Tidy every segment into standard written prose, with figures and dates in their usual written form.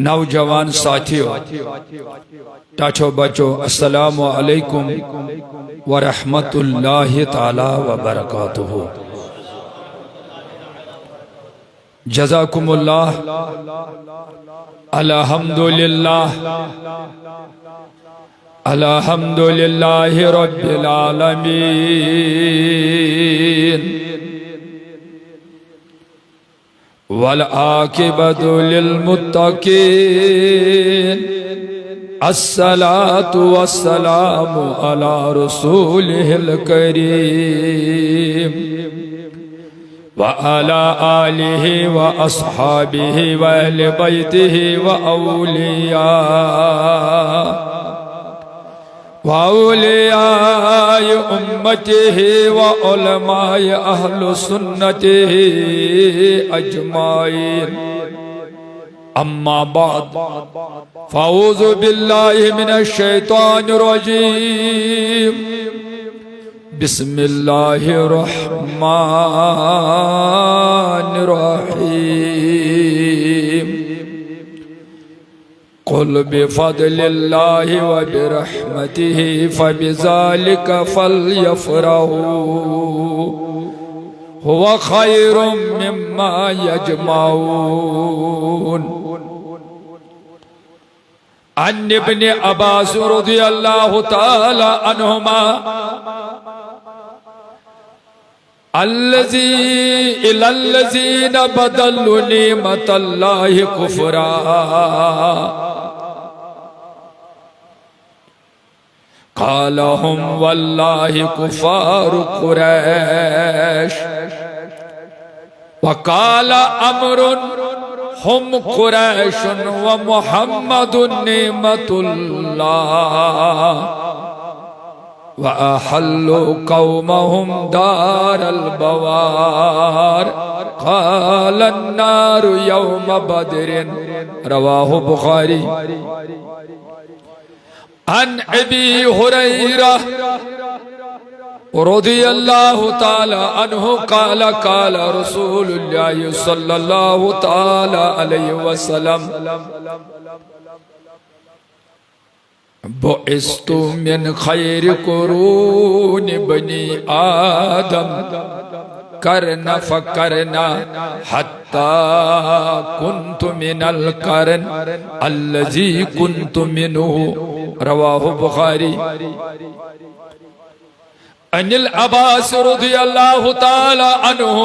نوجوان ساتھیوں، ٹاٹھو بچو، السلام علیکم ورحمت اللہ تعالی وبرکاتہ۔ جزاکم اللہ، الحمدللہ، الحمدللہ رب العالمین، والعاقبۃ للمتقین، الصلاۃ والسلام علی رسولہ الکریم وعلى آلہ واصحابہ واہل بیتہ وأولیاء امتہ وعلماء اہل سنتہ اجمعین، اما بعد فاعوذ باللہ من الشیطان الرجیم، بسم اللہ الرحمن الرحیم، قل بفضل اللہ وبرحمتہ فبذلک فلیفرحوا هو خیر مما یجمعون۔ عن ابن عباس رضی اللہ تعالی عنہما الذین بدلوا نعمت اللہ کفرا، قال هم واللہ کفار قریش، وقال عمر هم قریش ومحمد نعمت اللہ، وأحلوا قومهم دار البوار، قال النار يوم بدر، رواه بخاری۔ عن ابی ہریرہ رضی اللہ تعالی عنہ قال قال رسول اللہ صلی اللہ تعالی علیہ وسلم، بعثت من خیر قرون بنی آدم کرنا فکرنا حتی کنت من القرن الذی کنت منہ، رواہ بخاری۔ عن العباس رضی اللہ تعالی عنہ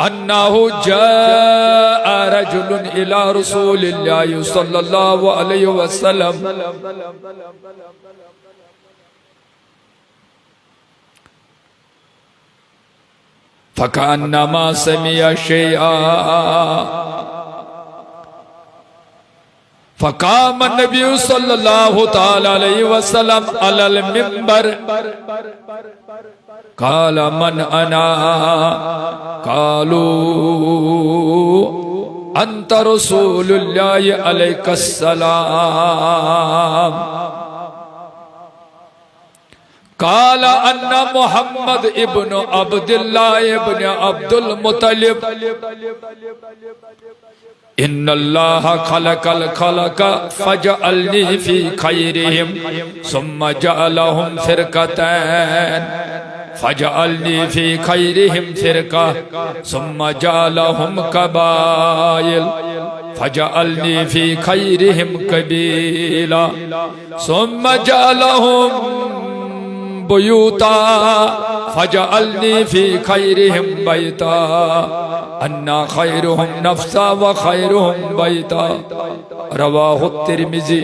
انہ جاء رجل الى رسول اللہ صلی اللہ علیہ وسلم فکأنما سمع شیئا، فقام النبی صلی اللہ تعالی علیہ وسلم علی المنبر، قال من انا، قالوا انت رسول اللہ علیک السلام، قال ان محمد ابن عبداللہ ابن عبد المطلب، ان اللہ خلق الخلق فجعلنی فی خیرہم ثم جعلہم فرقتین، فجعلنی فی خیرہم فرقہ ثم جعلہم قبائل، فجعلنی فی خیرہم قبیلہ ثم جعلہم بیوتا، فجعلنی فی خیرہم بیتا، انا خیرہم نفسا و خیرہم بیتا، رواہ الترمذی۔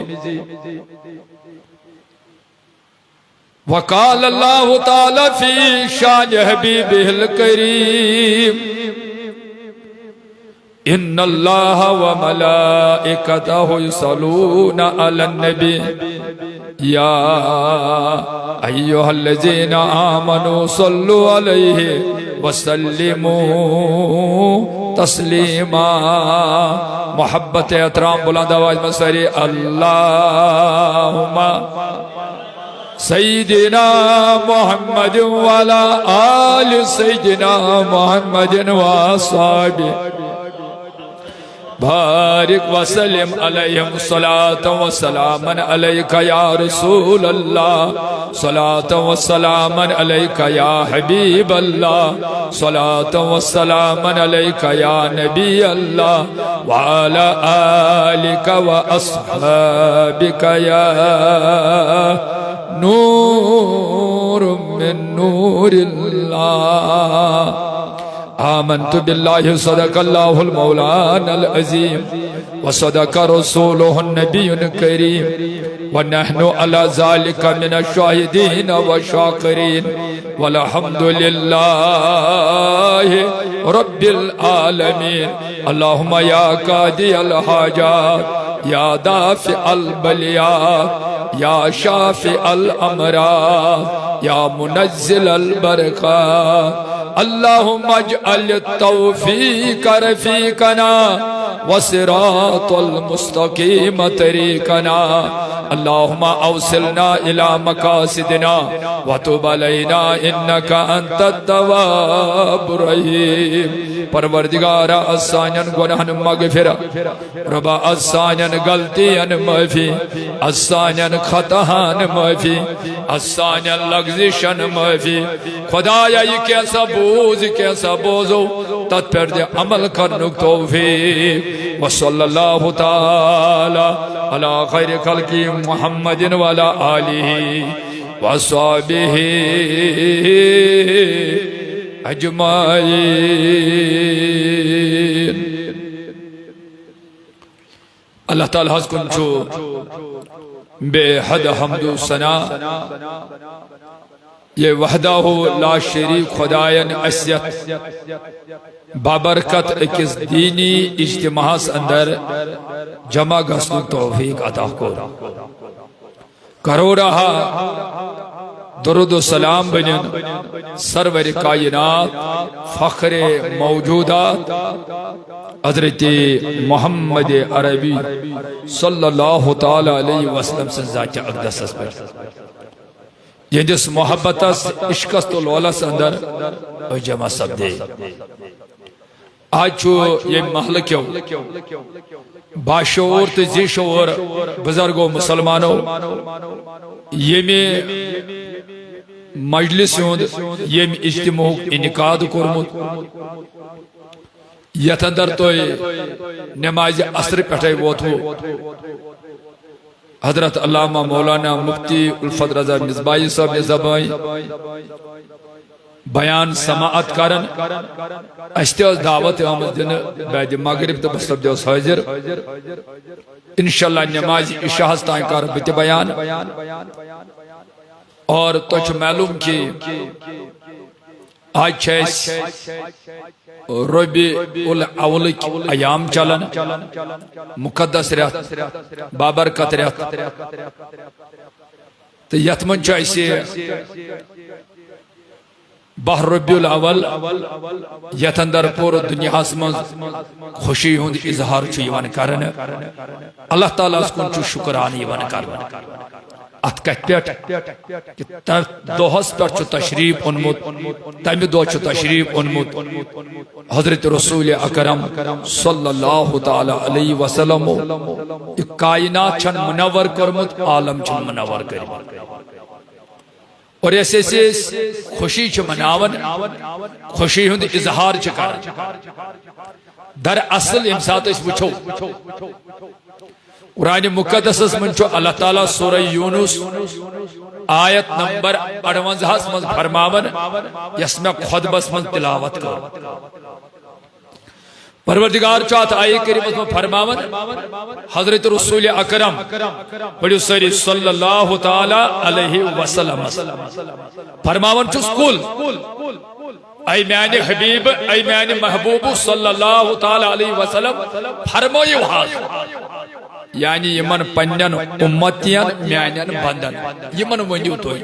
وقال اللہ تعالی فی شان حبیبہ الکریم، ان اللہ وملائکتہ یصلون علی النبی، یا ایہا الذین آمنوا صلوا علیہ وسلموا تسلیما۔ محبت احترام بلند آواز میں سری، اللہم سیدنا محمد وعلی آل سیدنا محمد وآصحابہ بارک وسلم علیہم صلاة و سلاما علیکہ یا رسول اللہ صلاة و سلاما علیکہ یا حبیب اللہ صلاة و سلاما علیکہ یا نبی اللہ وعلی آلک و اصحابک یا نور من نور اللہ آمنت باللہ صدق اللہ المولان العظیم وصدق رسولہ النبی الکریم ونحن على ذلك من الشاہدین والشاکرین والحمد للہ رب العالمین اللہم یا قاضی الحاجات یا دافع البلیات یا شافع الامراض یا منزل البرکات اللهم اجعل التوفيق رفيقنا وصراط المستقيم طريقنا اللهم اوصلنا الى مقاصدنا وتب علينا انك انت التواب الرحيم پروردگار اسانین گناہن مغفرت ربا اسانین غلطیاں معافی اسانین خطاہن معافی اسانین لغزشن معافی خدایا یہ کیسا بوزو تت پر دے عمل کرنک توفیق وصلی اللہ تعالی علی خیر خلقی محمد وعلی آلہ وصحبہ اجمعین. اللہ تعالیٰ حض کن چھو بے حد حمد و ثنا یہ وحدہ لا شریک خدایان اسیت بابرکت اکس دینی اجتماع اندر جمع گسن توفیق عطا کرو رہا درود و سلام بنین سرور کائنات فخر موجودات حضرت محمد عربی صلی اللہ تعالی علیہ وسلم سے ذات اقدس پر یہ جس محبت عشقست و لولس اندر جمع سب دے آج چھو یہ محل کیوں باشعور تزی شعور بزرگوں مسلمانوں یہ میں مجلس ہوند یہ اجتماع انعقاد کرمت یت اندر تو نماز عصر پٹھے ووتو حضرت علامہ مولانا مفتی الفت رضا مصباحی صاحب نے زبائی بیان سماعت کرن اشتیاز دعوت آمد دن بعد مغرب تو بسب دیوس حاضر انشاءاللہ نماز عشاء ہستائیں کار بیت بیان اور تجھ معلوم کی آج چھیس ربیع الاول ایام چلن مقدس رہت بابرکت رہت تو یتمن چاہیے بہر ربیع الاول یت اندر پور دنیا من خوشی ہند اظہار چیوان کرن اللہ تعالیٰ اس کن چو شکرانی یوان کرن ات کت پیٹ دوہس پر چو تشریف انمت تیمی دو چو تشریف انمت حضرت رسول اکرم صلی اللہ تعالی علیہ وسلم کائنات چھن منور کرمت عالم چھن منور کرمت اور ایسے خوشی چھ مناون خوشی ہند اظہار چھ در اصل امسات اس وچھو قرآن مقدس من چھو اللہ تعالیٰ سورہ یونس آیت نمبر 58 من فرماون یس میں خود بس من تلاوت کر پروردگار چاہت آئے کریمت میں فرماون حضرت رسول اکرم بڑی سری صلی اللہ تعالی علیہ وسلم فرماون چھو سکول اے میانی حبیب اے میانی محبوب صلی اللہ تعالی علیہ وسلم فرمائی وحاظ یعنی یمن پنین امتین میانین بندن یمن ونیو تو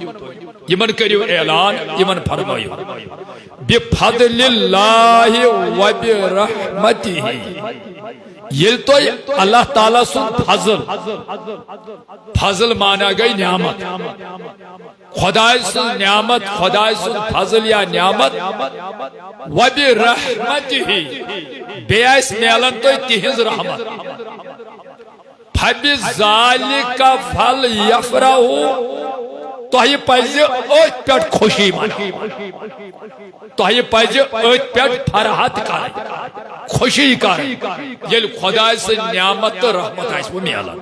یمن کریو اعلان یمن فرمائیو بفضل اللہ و برحمتہ یل تو اللہ تعالیٰ سن فضل مانا گئی نعمت خدای سن نعمت خدای سن فضل یا نعمت وبرحمتہ بیس میلن تو تہنز رحمت فبذالک فلیفرحوا تۄہہِ پزِ أتھۍ پٮ۪ٹھ خوشی مناوٕنۍ تۄہہِ پزِ أتھۍ پٮ۪ٹھ فرحت کرٕنۍ خوشی کرٕنۍ ییٚلہِ خۄداے سٕنٛز نعمت تہٕ رحمت آسوٕ میلان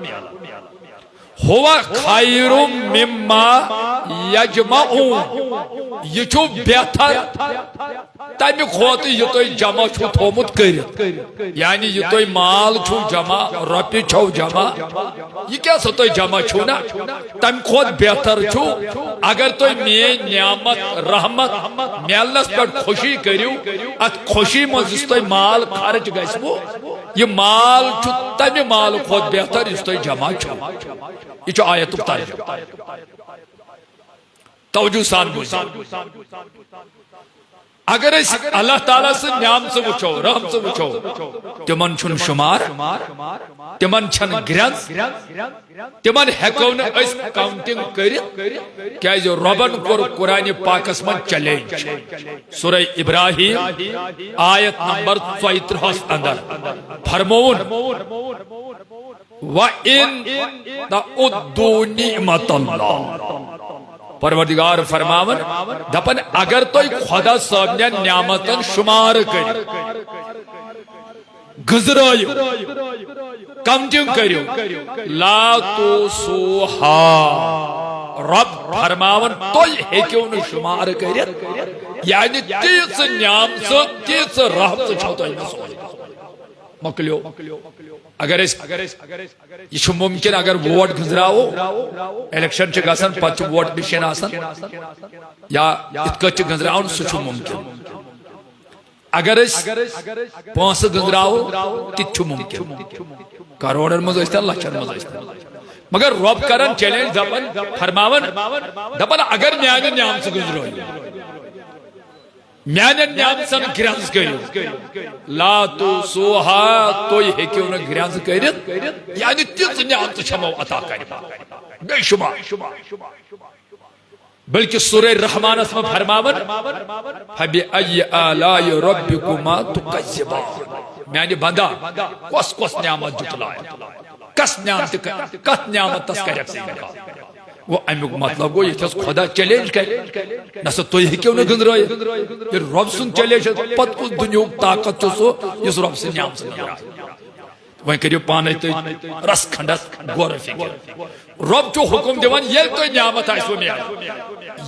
ہوا خیر مما یجمعون یہ چھو بہتر تمہ کھوتہٕ یہ تُہۍ جمع چھو تھومت کٔرِتھ یعنی یہ تُہۍ مال چھو جمع رۄپیہِ چھو جمع یہ کیا سا تُہۍ جمع چھو نا تمہ کھوتہٕ بہتر چھو اگر تُہۍ میٲنۍ نعمت رحمت میلنس پٮ۪ٹھ خوشی کٔرِو اتھ خوشی منٛز یُس تۄہہِ مال خرچ گژھوٕ یہ مال چھُ تمہ مال کھوتہٕ بہتر یُس تۄہہِ جمع چھو یہ جو آیت ترجمہ توجہ سان بوزو اگر اس اللہ تعالیٰ سے نعم سے وچھو رحم سے وچھو تمن چھن شمار تمن چھن گرنز تمن ہیکو نہ اس کاؤنٹنگ کرت کیا جو ربن کور قرآن پاکس من چیلنج سورہ ابراہیم آیت نمبر 34 اندر فرمون وَإِن تَعُدُّوا نِعْمَةَ اللَّهِ پروردگار فرماون دپن اگر تو خدا صاحب نے نعمتن شمار کر گزرائیو کمٹنگ کریو لا توسوہا رب فرماون تو ہیکیو نو شمار کریت یعنی تیس نعم سے تیس رحم سے چھوتا ہی نسوئی مکلیو اگر یہ ممکن اگر ووٹ گزراو الیکشن چھ گژھان پتہ ووٹ مشین آسان یا ات کٹ گزراون سہ ممکن اگر پونس گزراو تہ ممکن کروڑن مز ٲسۍتن لچھن مز ٲسۍتن مگر رب کرن چیلنج دپن فرماون دپن اگر میانہ نعم سے گزرو میانہ نعم سن گرنز کریو لا توسوہا تو یہ ہیکیو نہ گرنز کرت یعنی تیز نعمت چھمو عطا کریم بے شمار بلکہ سورہ رحمان اسم فرماون فبأي آلاء ربكما تكذبان میانہ بندہ کس کس نعمت جتلایا کس نعمت تس کرک سے وہ امیک مطلب گو یہ خدا چیلنج کر نسا تو یہ کیوں نہ گندرائی یہ رب سن چیلنج پت اس دنیا طاقت چو سو اس رب سے نعم سے گندرائی وہیں کریو پانے تو رس کھنڈت گور فکر رب جو حکم دیوان یل تو نعمت آئیسو میالا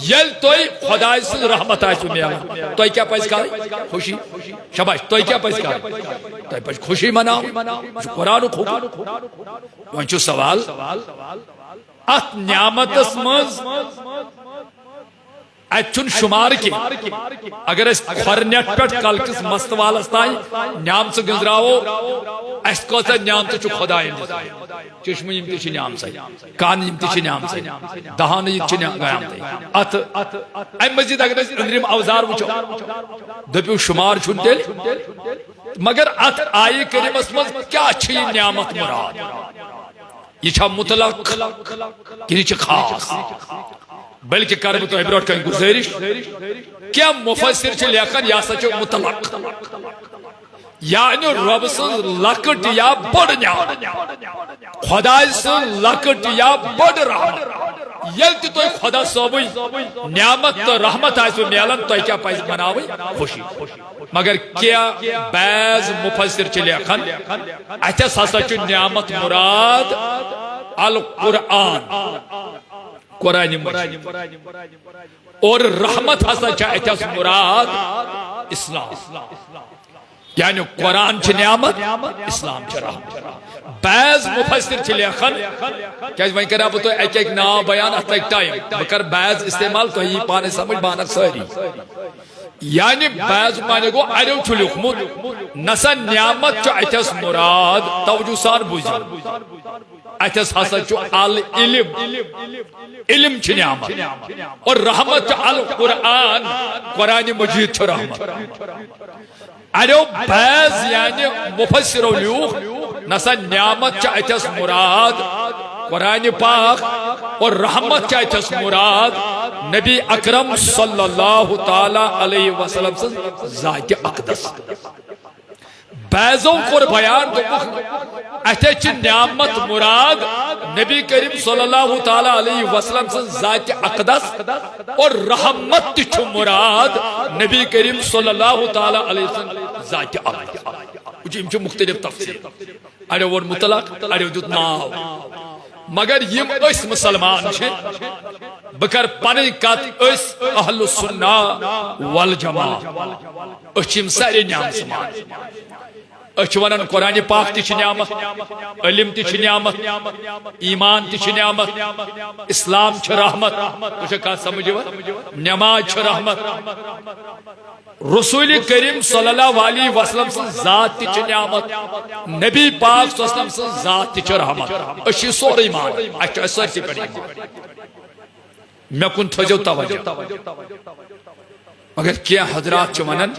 یل تو خدا سے رحمت آئیسو میالا تو کیا پیس کاری خوشی شباش تو کیا پیس کاری تو پیس خوشی مناو قرآن خوب وہیں چو سوال ات نعمت اسمز اچھن شمار کی اگر اس خورنیٹ پٹ کلکس مستوال استائی نعم سے گزراو اس کو سے نعم سے چو خدا اندس چشم امتی چھ نعم سے کان امتی چھ نعم سے دہان امتی چھ نعم سے ات ایم مزید اگر اس اندریم اوزار وچو دبیو شمار چھن تیل مگر ات آئی کریم اسمز کیا چھ نعمت مراد یہ چھا مطلق یہ چھا خاص بلکہ کرم تو عبرت کا گزارش کیا مفسر چھے لیکن یا سچو مطلق یعنی رب سے لکٹ یا بڑ نعمت خدا سے لکٹ یا بڑ رحمت یلتی تو خدا صوبی نعمت تو رحمت آئیسو میلن تو کیا پائز مناوی خوشی مگر کیا بعض مفسر چلے اکھن اچھا ساسا نعمت مراد القرآن قرآن مجید اور رحمت ہسا چاہتا مراد اسلام یعنی قرآن چھ نعمت اسلام چھ رحمت بعض مفسر چھ لیکن کیا وہیں کرا بتو ایک ایک نام بیان اتنا ایک ٹائم بکر بعض استعمال تو ہی پانے سمجھ بانک ساری یعنی بعض مانے گو علیو چھ لکھمت نسا نعمت چھ ایتس مراد توجہ سان بوزی ایتس حسا چھ العلم علم چھ نعمت اور رحمت چھ القرآن قرآن مجید چھ رحمت علیو بعض یعنی مفسر لیوخ نسا نعمت چا اتس مراد قرآن پاک اور رحمت چا اتس مراد نبی اکرم صلی اللہ تعالی علیہ وسلم سے ذات اقدس بعضوں کو بیان اتچ نعمت مراد نبی کریم صلی اللہ تعالی علیہ وسلم سے ذات اقدس اور رحمت تچ مراد نبی کریم صلی اللہ تعالی علیہ وسلم ذات اقدس یہ مختلف تفسیر اڑے ور مطلق اڑے دیت ناو مگر یم اس مسلمان چھے بکر پنی کت اس اہل السنہ والجماع اچھم ساری نعم سمان اچھ ونن قرآن پاک تچ نعمت علم تچ نعمت ایمان تچ نعمت اسلام چھ رحمت تجھے کہا سمجھے نماز چھ رحمت رسول کریم صلی اللہ علیہ وسلم سے ذات تچ نعمت نبی پاک صلی اللہ علیہ وسلم سے ذات تچ رحمت اچھی سور ایمان اچھا سر سی پڑی میں کن تھجو توجہ مگر کیا حضرات چھ ونن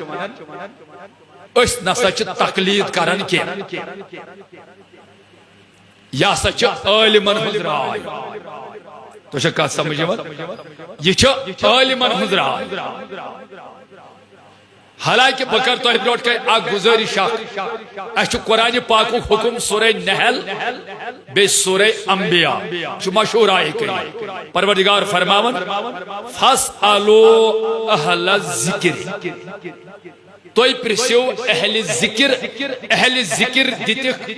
اس نسا چھ تقلید کرن کی یا سچ عالمن ہنز رائے تو چھ کہا سمجھے یہ چھ عالمن ہنز رائے حالانکہ بکر تو بروٹ کے آگ گزاری شاک اچھ قرآن پاک حکم سورہ نحل بے سورہ انبیاء چھ مشہور آئے کئی پروردگار فرماون فَاسْأَلُوا أَهْلَ الذِّكْرِ توئی پرسیو اہل ذکر دیتک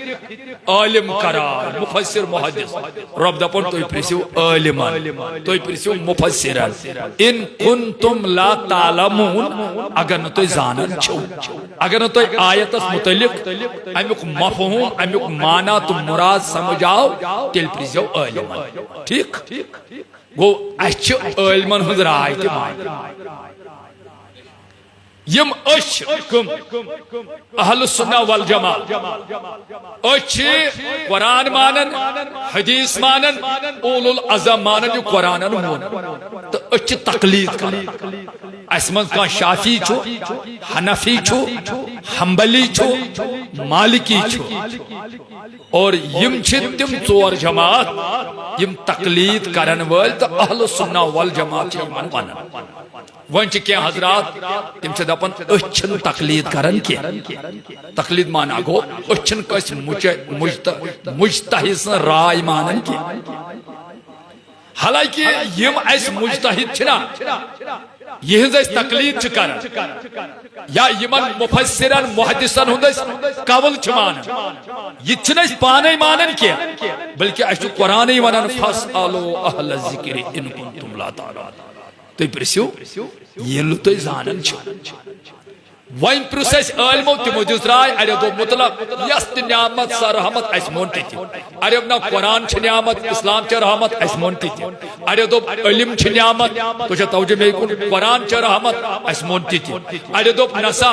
عالم قرار مفسر محدث رب دپن توئی پرسیو عالمان توئی پرسیو مفسران ان کنتم لا تعلمون اگر نہ توئی زانن چھو اگر نہ توئی آیت متعلق امیک مفہوم امیک معنی تو مراد سمجھاؤ تیل پرسیو عالمان ٹھیک گو اچھ عالمان حضر آئی تی معنی یم اچھ کم اہل السنہ والجماع اچھ قرآن مانن حدیث مانن اول العظم مانن جو قرآن مانن تو اچھ تقلید کرن اسمن کا شافی چھو حنفی چھو حنبلی چھو مالکی چھو اور یم چھ تم ژور جماعت یم تقلید کرن ول تو اہل السنہ والجماع چھ مانن ون چھ کیا حضرات تم چھ دپن اچھن تقلید کرن کی تقلید مانا گو اچھن کس مجتہد رائے مانن کی حالانکہ یم اس مجتہد چھنا یہ اس تقلید چھ کرن یا یمن مفسرن محدثن ہندس قول چھ مانن یہ چھنا اس پانے مانن کی بلکہ اس قرآن ونن فَاسْأَلُوا أَهْلَ الذِّكْرِ إِن كُنتُمْ لَا تَعْلَمُونَ تو پرسیو یہ لطو زانن چھو وائن پروسیس علمو تی مجھوز رائے ارے دو مطلق یست نعمت سا رحمت ایس مونتی تھی ارے ابنا قرآن چھ نعمت اسلام چھ رحمت ایس مونتی تھی ارے دو علم چھ نعمت تو چھ توجہ میں کن قرآن چھ رحمت ایس مونتی تھی ارے دو نسا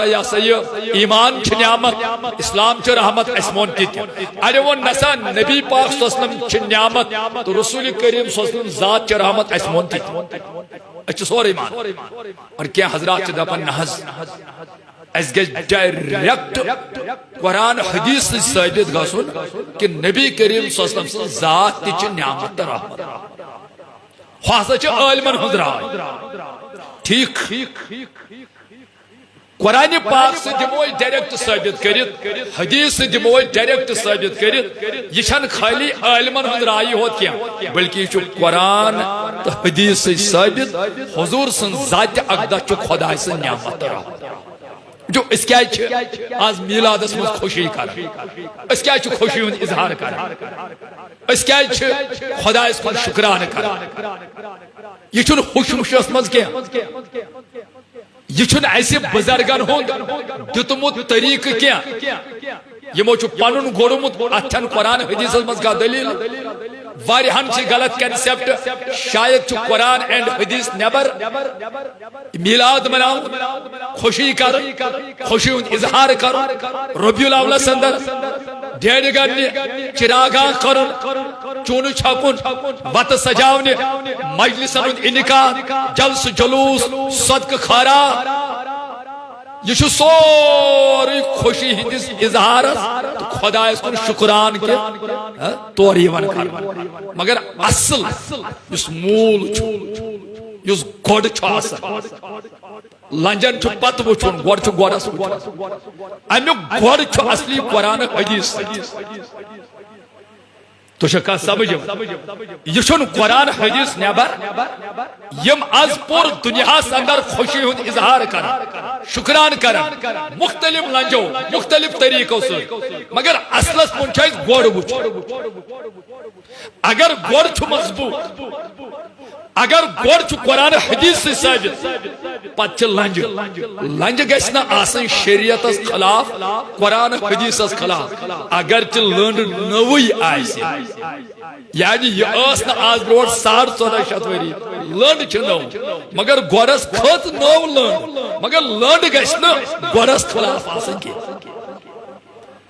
یا سید ایمان چھ نعمت اسلام چھ رحمت ایس مونتی تھی ارے وہ نسا نبی پاک صلی اللہ علیہ وسلم چھ نعمت تو رسول کریم صلی اللہ علیہ وسلم ذات چھ رحمت ایس مونتی تھی اچھا سور ایمان اور کیا حضرات چھ دپن نحض اس گے ڈائریکٹ قرآن حدیث سے ثابت گسن کہ نبی کریم صلی اللہ علیہ وسلم ذات تچ نعمت رحمت خاصا چھ عالمن حضرات ٹھیک قرآن پاک سے دموئی ڈائریکٹ ثابت کرت حدیث سے دموئی ڈائریکٹ ثابت کرت یہ چھن خالی عالمن ہند رائی ہوت کیا بلکہ یہ قرآن تو حدیث سے ثابت حضور سن ذات اقدس چھ خدا سے نعمت رحمت جو اس کیا آج میلاد اس میں خوشی کر اس کیا خوشی ہند اظہار کر اس کیا خدا اس کو شکران کر یہ چھن خوش اس مز کیا یہ چھن ایسے بزرگان ہوں دتمت طریق کیا یہ موچو پانون گوڑمت اتھن قرآن حدیث مز کا دلیل واریہن چھ غلط کنسپٹ شاید چھ قرآن اینڈ حدیث نیبر میلاد مناؤ خوشی کر خوشی ہند اظہار کر ربیع الاول سندر ڈیڑھ گھنٹے چراغاں کرن چونو چھاپن وط سجاونے مجلسن ہند انعقاد جلس جلوس صدق خیرات یہ سوری خوشی ہندس اظہار خدایس کن شکران کے طور یوان کر مگر اصل اس مول اس گوڑ لنجن پت وچن گوڑ گوڑس امیک گوڑ اصلی قرآن حدیث تو شکا سمجھو یہ چھن قرآن حدیث نیبر یم از پور دنیا اندر خوشی ہند اظہار کر شکران کر مختلف لنجو مختلف طریقوں سے مگر اصلس من چھ گوڑ وچ اگر گوڑ چھ مضبوط اگر گوڑ چھ قرآن حدیث سے ثابت پتہ لنج لنج گژھِ نہ آسن شریعت خلاف قرآن حدیث خلاف اگر چھ لنڈ نوئی آئیسی یعنی یہ اس نہ آز بروٹ 1400 وری لنڈ چھ نو مگر گوڑس کھت نو لنڈ مگر لنڈ گژھِ نہ گوڑس خلاف آسن کی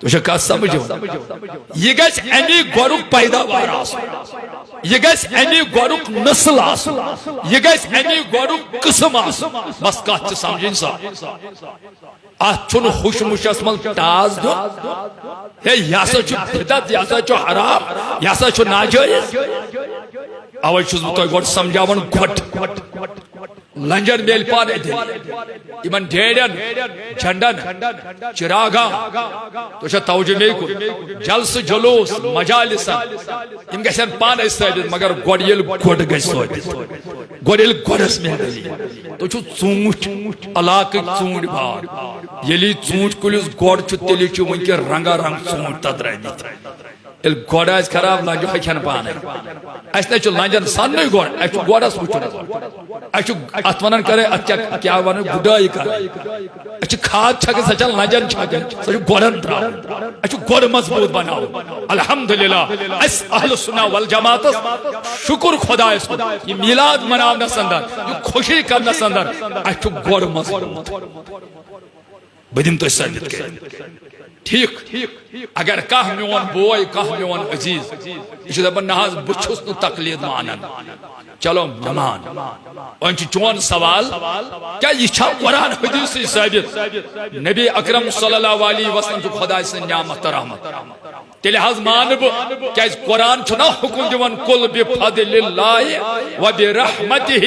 تو شکا سمجھو یہ گژھِ امی گوڑک پیداوار آسن یہ گژھِ امی گوڑک نسل آسن یہ گژھِ امی گوڑک قسم آسن بس کات چھ سمجھن سا ات چھن خوش مشس من تاز دو ہے یہ سا چھ بدعت یہ سا چھ حرام یہ سا چھ ناجائز اوے چھس بہ تۄہہِ گۄڈٕ سمجھاون گۄڈ لنجن میل پان یمن ڈیڑن جھنڈن چراغاں تو چھا توجہ میں کو جلس جلوس مجالس یم گژھن پان ثابت مگر گۄڈ ییٚلہِ گۄڈ گژھِ ثابت گۄڈ ییٚلہِ گۄڈس محنت تو چھُ ژوٗنٛٹھ علاقٕکۍ ژوٗنٛٹھۍ باغ ییٚلہِ ژوٗنٛٹھۍ کُلِس گۄڈ چھُ تیٚلہِ چھُ وٕنکٮ۪ن رنگا رنگ ژوٗنٛٹھۍ تتھ رٔنِتھ ییٚلہِ گۄڈ آسہِ خراب لنجو ہیٚکن پانے اَسہِ نَے چھُ لنجن سننٕے گۄڈ اَسہِ چھُ گۄڈس وٕچھُن اَسہِ چھُ اتھ ونان کرے اتھ کیٛاہ ونو گُڈٲے کرٕنۍ اَسہِ چھِ کھاد چھکٕنۍ سۄ چھےٚ لنجن چھکٕنۍ سۄ چھِ گۄڈن تراوٕنۍ اَسہِ چھُ گۄڈٕ مضبوٗط بناوُن الحمدللہ اَسہِ اہل سنہ والجماعتس شکر خدایس کُن یہِ میلاد مناونس اندر یہِ خوشی کرنس اندر اَسہِ چھُ گۄڈٕ مضبوٗط بہٕ دِمہٕ تۄہہِ ثٲبت کٔرِتھ ٹھیک اگر کانٛہہ میون بوے کانٛہہ میون عزیز یہ چھُ دپان نہ حظ بہٕ چھُس نہٕ تقلید مانان چلو ممان وۄنۍ چھُ چون سوال کیا یہ چھا قرآن حدیث سے ثابت نبی اکرم صلی اللہ علیہ وسلم چھُ خداے سٕنٛز نعمت تہٕ رحمت تیٚلہِ حظ مانہٕ بہٕ کیازِ قرآن چھُ نا حکم دِوان قل بفضل اللہ وبرحمتہ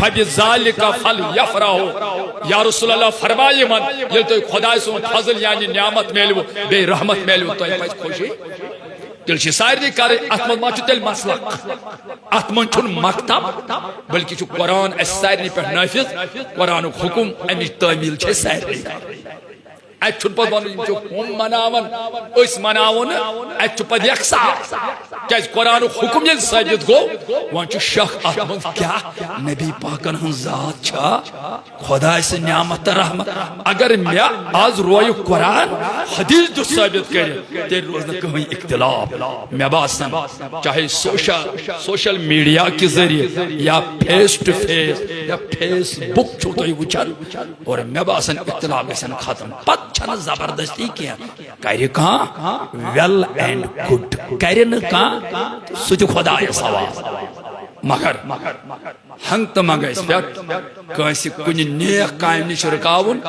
فبذلک فلیفرحوا یا رسول اللہ فرمایہِ یِمن ییٚلہِ تۄہہِ خداے سُنٛد فضل یعنی نعمت میلوٕ بیٚیہِ رحمت میلوٕ تۄہہِ پزِ خوشی تیٚلہِ چھِ سارنٕے کرٕنۍ اتھ منٛز ما چھُ تیٚلہِ مسلک اتھ منٛز چھُنہٕ مکتب بلکہ چھُ قرآن اسہِ سارنٕے پٮ۪ٹھ نٲفِظ قرآنُک حکم امِچ تعمیل چھِ اسہِ سارنٕے کرٕنۍ اتھ چھُنہٕ پتہٕ ونُن یِم چھِ ہُم مناوان أسۍ مناوو نہٕ اتھ چھُ پتہٕ یکساں کیازِ قرآنُک حکم ییٚلہِ ثٲبت گوٚو وۄنۍ چھُ شک اتھ منٛز کیٛاہ نبی پاکن ہٕنٛز ذات چھا خداے سٕنٛز نعمت تہٕ رحمت اگر مےٚ آز رویہِ قرآن حدیث دیُت ثٲبت کٔرِتھ تیٚلہِ روز نہٕ کٕہٕنۍ اختلاف مےٚ باسان چاہے سوشل میڈیا کہِ ذٔریعہٕ یا فیس ٹو فیس یا فیس بک چھُو تُہۍ وٕچھان اور مےٚ باسان اختلاف گژھن ختم پتہٕ چھنہ زبردستی کینٛہہ کرِ کانٛہہ ویل اینڈ گڈ کرِ نہٕ کانٛہہ سُہ تہِ خۄدایس حوالہٕ مگر ہنگتہٕ منگس پٮ۪ٹھ کٲنٛسہِ کُنہِ نیک کامہِ نِش رُکاوُن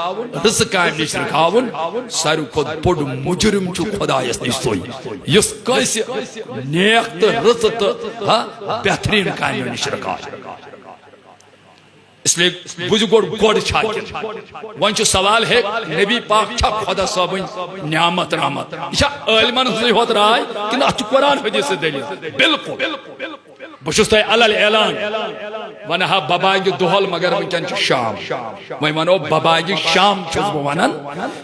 رٕژٕ کامہِ نِش رُکاوُن ساروی کھۄتہٕ بوٚڑ مُجرم چھُ خۄدایس نِش سُے یُس کٲنٛسہِ نیک تہٕ رٕژٕ تہٕ بہتریٖن کامیو نِش رُکاوِ اس لیے بوزِ گۄڈ چھا وۄنۍ چھُ سوال ہے نبی پاک چھا خدا صٲبٕنۍ نعمت رحمت یہِ چھا عٲلمن ہٕنٛزٕے ہوت راے کِنہٕ اتھ چھُ قرآن حدیث دٔلیٖل بالکل بہٕ چھُس تۄہہِ علل اعلان ونہٕ ہا ببانگہِ دۄہل مگر وٕنکٮ۪ن چھُ شام وۄنۍ ونو ببانگہِ شام چھُس بہٕ ونان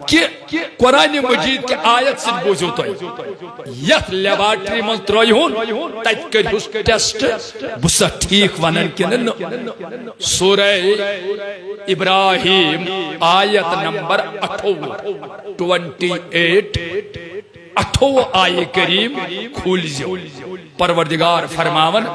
کہِ قرآنِ مجیٖد کہِ آیت سۭتۍ بوٗزِو تُہۍ یتھ لیبارٹری منٛز ترٲیہُن تتہِ کٔرۍہوس ٹیسٹ بہٕ چھُسا ٹھیٖک ونان کِنہٕ نہٕ سورہ ابراہیم آیت نمبر 28 آیے کریم کھولزیو پروردگار فرماون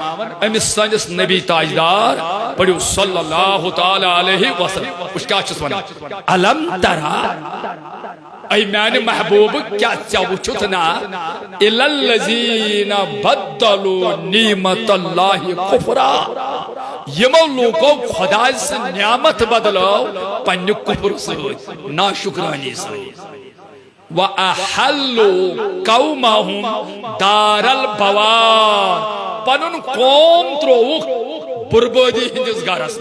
امس سنس نبی تاجدار پڑھو صلی اللہ تعالی علیہ وسلم اس کیا چھس ونان الم ترى اے میانہ محبوب کیا ژےٚ وٕچھُتھ نا الا الذین بدلوا نعمت اللہ کفرا یمو لوکو خدا سے نعمت بدلو پنہ کفر سۭتۍ ناشکرانی سۭتۍ وَأَحَلُّوا قَوْمَهُمْ دَارَ الْبَوَارِ پنن قوم ترووُکھ بربادی ہندس گھرس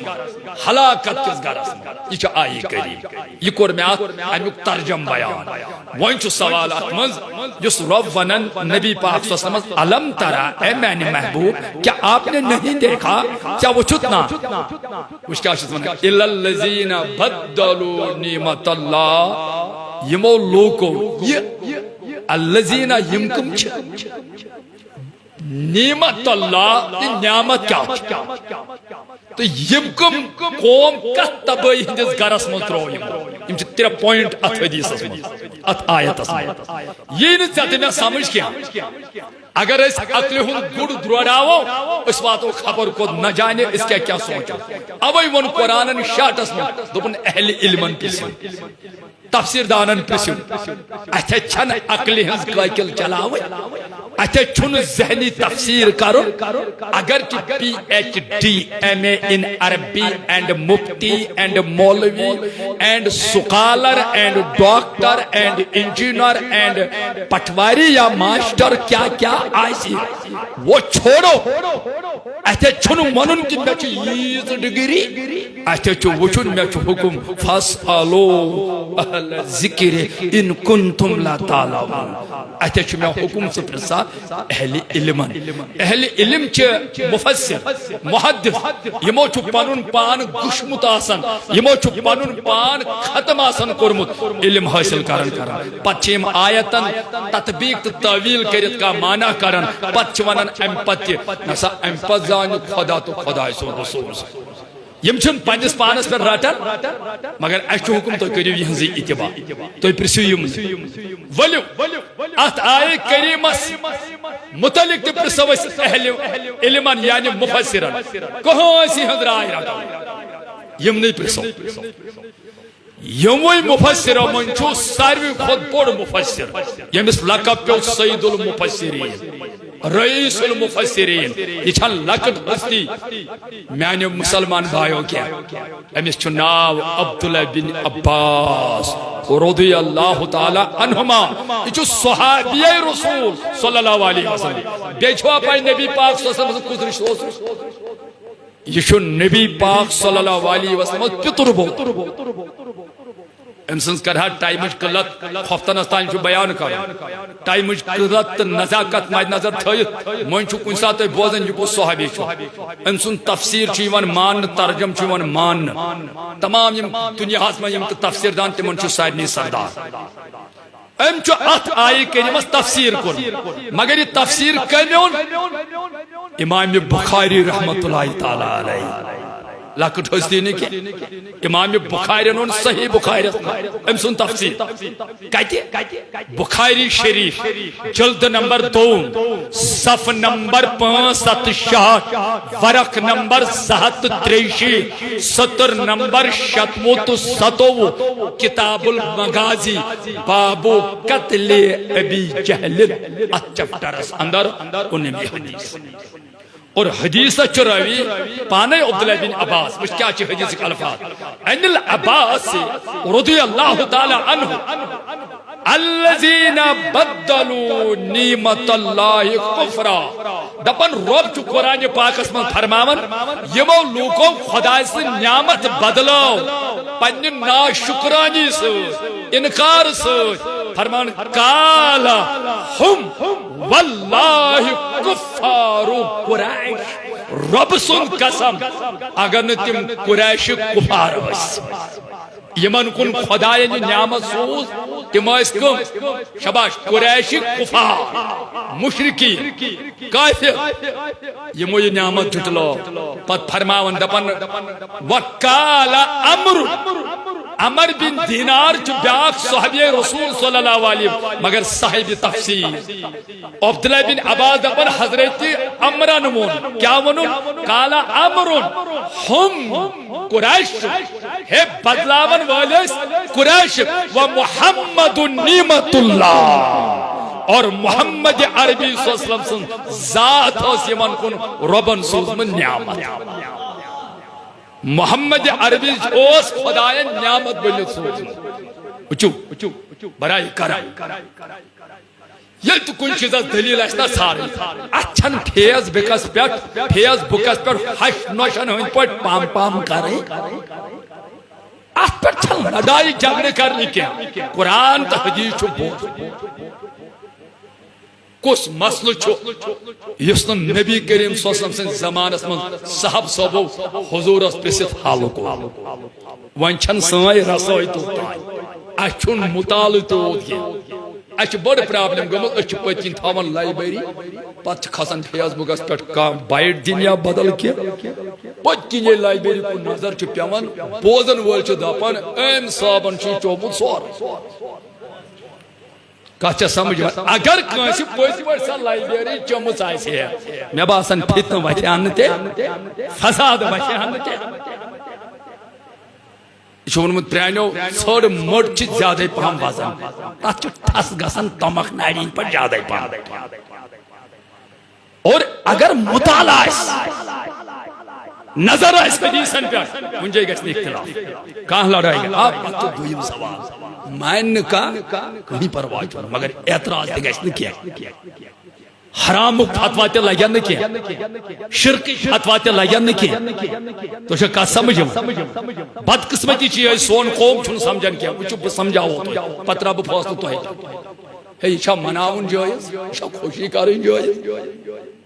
ہلاکت کس گھرس یہ آئی کریم یہ کور میں امیک ترجم بیان وۄنۍ چھُ سوال اتھ منٛز یُس رب ونن نبی پاک صلی اللہ علیہ وسلم الم ترا اے میانہِ محبوب کیا آپ نے نہیں دیکھا کیا وچھت نا وچھ کیا چھُس ونان الا الذین بدلوا نعمت اللہ یمو لوکو یہ الذین یم کم چھ نعمت اللہ نعمت کیا تو یم کم قوم کت تباہی ہندس گھرس من ترو یم ترے پوائنٹ ات حدیثس ات آیتس یہ نہ میں سمجھ کیا اگر اس عقل ہند گڑ دروڑاو اس واتو خبر کو نہ جانے اس کے کیا سوچو اوے ون قرآن شاٹس میں دپن اہل علمن پرسو تفسیر دانن پرسو اتھے چھن عقل ہنز قائقل چلاو اتھے چھن ذہنی تفسیر کرو اگر کہ پی ایچ ڈی ایم اے ان عربی اینڈ مفتی اینڈ مولوی and scholar and doctor and engineer and patwari یا ماسٹر کیا کیا آئی وہ چھوڑو اتھے چھن منن کہ میں چھ ڈگری اتھے چھ وچن میں چھ حکم فاسالو اہل ذکر ان کنتم لا تعلمون اتھے چھ میں حکم سے پرسا اہل علمن اہل علم چھ مفسر محدث یمو چھ پنن پان گشمت آسن یمو چھ پنن پان ختم آسن کرمت علم حاصل کرن پتہ چھ آیتن تطبیق تو تعویل کرت کا معنی کرن پتہ چھ ونن ام پتہ نسا ام پتہ زان خدا تو خدا سو رسول یم چھن پنس پانس پر رٹن مگر اس حکم تو کریو یہنزی اتباع تو پرسیو یم ولو ات آئے کریمس متعلق تو پرسو اہل علمن یعنی مفسرن کہاں سی ہند رائے رٹو یم نہیں پرسو یموی مفسر من چھو ساروی خود بوڑ مفسر یمس لقب پیو سید المفسرین رئیس المفسرین یہ چھن لکٹ ہستی میانے مسلمان بھائیو کیا امس چھو ناو عبداللہ بن عباس رضی اللہ تعالی عنہما یہ چھو صحابی رسول صلی اللہ علیہ وسلم بیچوا پائی نبی پاک صلی اللہ علیہ وسلم کچھ رشت ہو یہ چھو نبی پاک صلی اللہ علیہ وسلم پتر بہت امسنس کرہا ٹائمج قلت خفتنستان چھو بیان کر ٹائمج قلت نزاکت ماید نظر تھایت من چھو کن ساتھ بوزن یہ کو صحابی چھو امسن تفسیر چھو یوان مان ترجم چھو یوان مان تمام یم دنیا حاصل یم تفسیر دان تمن چھو سائدنی سردار ام چھو ات آئی کریمس تفسیر کن مگر یہ تفسیر کمیون امام بخاری رحمت اللہ تعالی علیہ لکٹ ہستی نہیں کہ امام بخاری نون صحیح بخاری ام سن تفسیر کہتے بخاری شریف جلد نمبر 2 صف نمبر 566 ورق نمبر 783 سطر نمبر 67 کتاب المغازی باب قتل ابی جہل چپٹرس اندر انہیں بھی حدیث اور حدیث چراوی پانے عبداللہ بن عباس مجھ کیا چی حدیث کے الفاظ ان العباس رضی اللہ تعالی عنہ الذین بدلوا نعمت اللہ کفرا دپن رب چو قرآن پاکس من فرماون یمو لوکو خدا سے نعمت بدلو پنی ناشکرانی سے انکار سے فرمان کالا ہم واللہ کفار قریش رب سن قسم اگر نتیم قریش کفار بس یمن کن خدای نعمت سوز تم اس کم شباش قریش کفار مشرکی کافر یمو یہ نعمت جھٹلو پت فرماون دپن وکالا عمر بن دینار چو بیاک صحابی رسول صلی اللہ علیہ وسلم مگر صاحب تفسیر عبداللہ بن عباس دپن حضرت عمرہ نمون کیا ونون کالا عمرون ہم قریش ہے بدلاون والیس قریش و محمد نعمت اللہ اور محمد عربی صلی اللہ علیہ وسلم ذات ہو سیمان کن ربن سوز من نعمت محمد عربی اوس خدایان نعمت بنت سوزمت وچو برائے کرم یل تو کن چیز دلیل اسنا ساری اچھن فیس بکس پیٹ فیس بکس پیٹ ہش نوشن ہن پٹ پام پام کرے ات پر چھل لڑائی جھگڑے کرنے کیا قرآن تو حدیث چھو بوز کس مسئلہ چھو یس نبی کریم صلی اللہ علیہ وسلم سن زمان اسمن صحب صحبو حضور اس پرسیت حالو کو وان چھن سائی رسائی تو تائی اچھن مطالع تو یہ اچھ بڑ پرابلم گمت اچھ پتین تھاون لائبریری پتہ کھسن فیس بکس پہ بائٹ دن یا بدل کی پتین یہ لائبریری کو نظر چھ پیوان بوزن وول چھ دپان ام صاحبن چھ چومت سور کچھ سمجھ اگر کنسی پوزی پہ سا لائبریری چومت آئیسی ہے میں باسن فتن وچھان تے فساد وچھان تے شونمت پرانیو سوڑ مڑ چھ زیادہ پہم وزن تات چھ ٹھس گسن تمخ نارین پر زیادہ پہم اور اگر مطالعہ نظر آئیس حدیثن پر منجے گشن اختلاف کہاں لڑائی گا آپ تو دویم سوال مائن کا کہیں پرواہ چھوڑ مگر اعتراض دے گشن کیا حرام فتوہ تے لگن کیا شرک فتوہ تے لگن کیا تو شاہ کہا سمجھو بدقسمتی چیئے سون قوم چھن سمجھن کیا وہ چھ سمجھاو تو پترہ بفاصل تو ہے یہ شاہ مناؤن جائز شاہ خوشی کارین جائز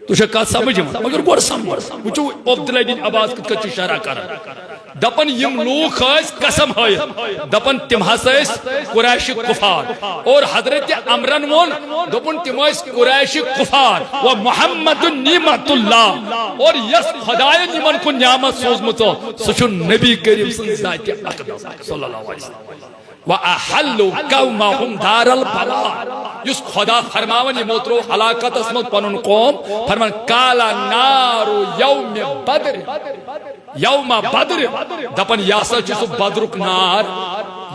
تو شاہ کہا سمجھو مگر گوڑ سمجھو وہ چھ عبداللہ بن عباس کچھ شرح کرن دپن یم لوگ اس قسم ہے دپن تم ہسائس قریش کفار اور حضرت عمرن وون دپن تم اس قریش کفار و محمد نعمت اللہ اور یس خدای نعمت کو نعمت سوزمت سچ نبی کریم صلی اللہ علیہ وسلم وَأَحَلُّ قَوْمَهُمْ دَارَ الْبَلَاءِ یس خدا فرماون یہ موترو حلاکت اسمت پنن قوم فرمان کالا نارو یوم بدر یوم بدر دپن یاسا چیسو بدرک نار